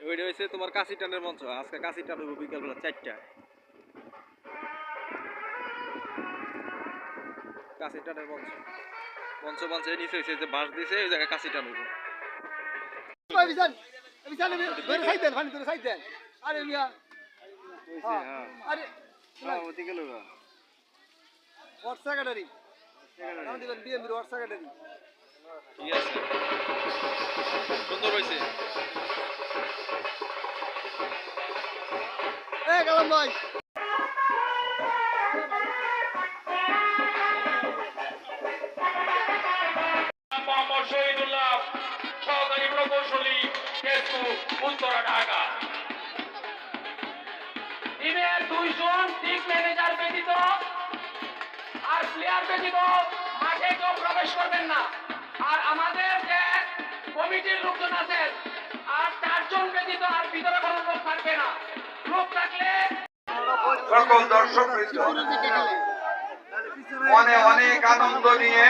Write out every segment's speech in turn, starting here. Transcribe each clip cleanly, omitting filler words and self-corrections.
ওইটা হচ্ছে তোমার কাশি টানের মঞ্চ। আজকে কাশি টান হইব বিকালবেলা 4টায়। কাশি টানের মঞ্চ মঞ্চে নিচে হয়েছে যে বাঁশ দিছে ওই জায়গায় কাশি টান হইব। ঠিক আছে, সুন্দর হয়েছে। কালাম ভাই শহীদুল্লাহ সহকারী প্রকৌশলী উত্তরা ঢাকা। টিমের 2 জন টিম ম্যানেজার ব্যতীত আর প্লেয়ার ব্যতীত মাঠে কেউ প্রবেশ করবেন না। আর আমাদের যে কমিটির লোকজন আছেন আর 4 জন ব্যতীত আর ভিতরে কোনো লোক থাকবে না। লোক থাকলে সকল দর্শক মনে অনেক আনন্দ নিয়ে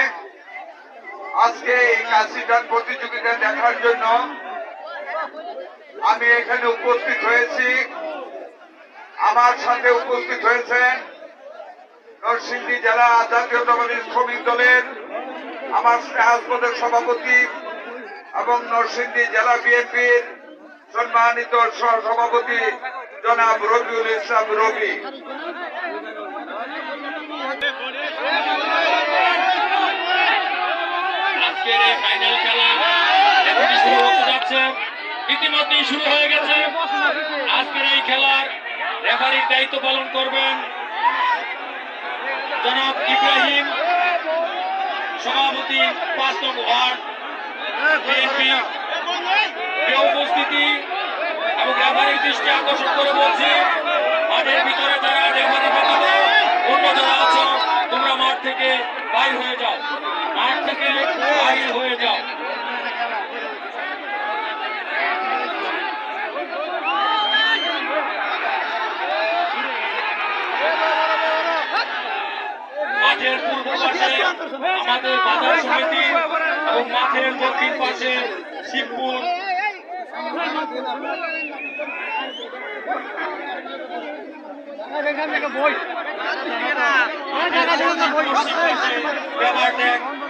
আজকে এই কাশিটান প্রতিযোগিতা দেখার জন্য আমি এখানে উপস্থিত হয়েছি। আমার সাথে উপস্থিত হয়েছেন নরসিংদী জেলা জাতীয়তাবাদী শ্রমিক দলের আমার স্নেহাস্পদের সভাপতি এবং নরসিংদী জেলা বিএনপির সম্মানিত সভাপতি জনাব রবিউল ইসলাম রবি। আজকের এই ফাইনাল খেলা এখনই শুরু হতে যাচ্ছে, ইতিমধ্যেই শুরু হয়ে গেছে। আজকের এই খেলার রেফারির দায়িত্ব পালন করবেন জনাব ইব্রাহিম, সভাপতি 5 নং ওয়ার্ড বিএনপি। উপস্থিতি এবং রেফারির দৃষ্টি আকর্ষণ করে বলছি, মাঠের ভিতরে যারা রেফারি ব্যতীত অন্য যারা আছো তোমরা মাঠ থেকে বাইর হয়ে যাও, মাঠ থেকে বাইর হয়ে যাও। মাঠের পূর্ব পাশে আমাদের বাজার সমিতি এবং মাঠের দক্ষিণ পাশে শিবপুর।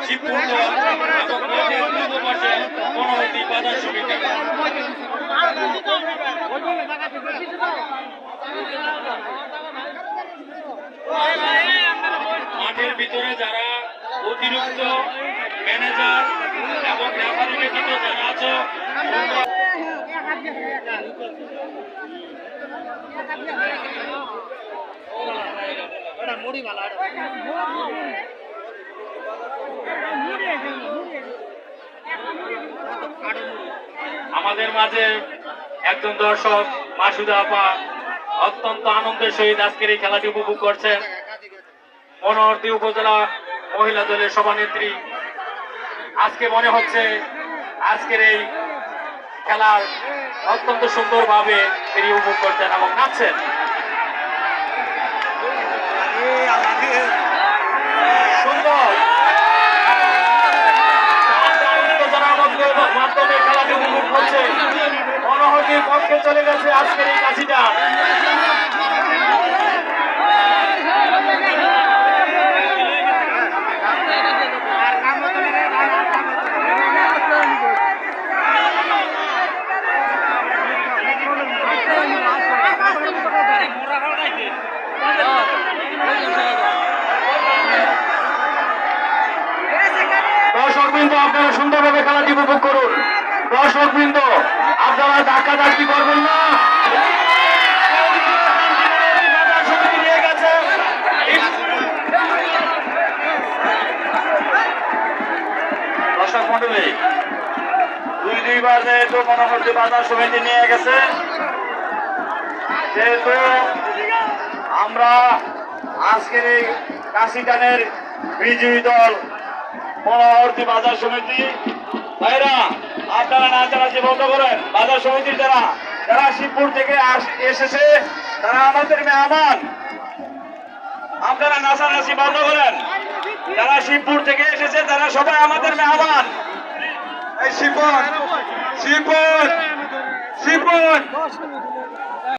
শিবপুর এবং মাঠের পূর্ব পাশে মনোহরী বাজার সমিতি। মাঠের ভিতরে যারা অতিরিক্ত ম্যানেজার এবং রেফারি ব্যতীত যারা আছো আমাদের মাঝে একজন দর্শক মাসুদা আপা অত্যন্ত আনন্দের সহিত আজকের এই খেলাটি উপভোগ করছেন। মনোহরদী উপজেলা মহিলা দলের সভানেত্রী। আজকে মনে হচ্ছে আজকের এই খেলার অত্যন্ত সুন্দরভাবে তিনি উপভোগ করছেন এবং নাচছেন। সুন্দর মাধ্যমে খেলাটি উপভোগ করছে। মনোহরদীর পক্ষে চলে গেছে আজকের এই কাশিটা। দর্শকবৃন্দ আপনারা সুন্দরভাবে খেলাটি উপভোগ করুন। দর্শকবৃন্দ আপনারা ধাক্কাধাক্কি করবেন না। দর্শক মন্ডলী 2 বার যেহেতু মনোহরদী বাজার সমিতি নিয়ে গেছে, যেহেতু আমরা আজকের এই কাশিটানের বিজয়ী দল মনোহরদী বাজার সমিতি। ভাইরা আপনারা নাচানাচি বন্ধ করেন। বাজার সমিতির যারা শিবপুর থেকে এসেছে তারা আমাদের মেহমান, আপনারা নাচানাচি বন্ধ করেন। যারা শিবপুর থেকে এসেছে তারা সবাই আমাদের মেহমান। শিবপুর শিবপুর শিবপুর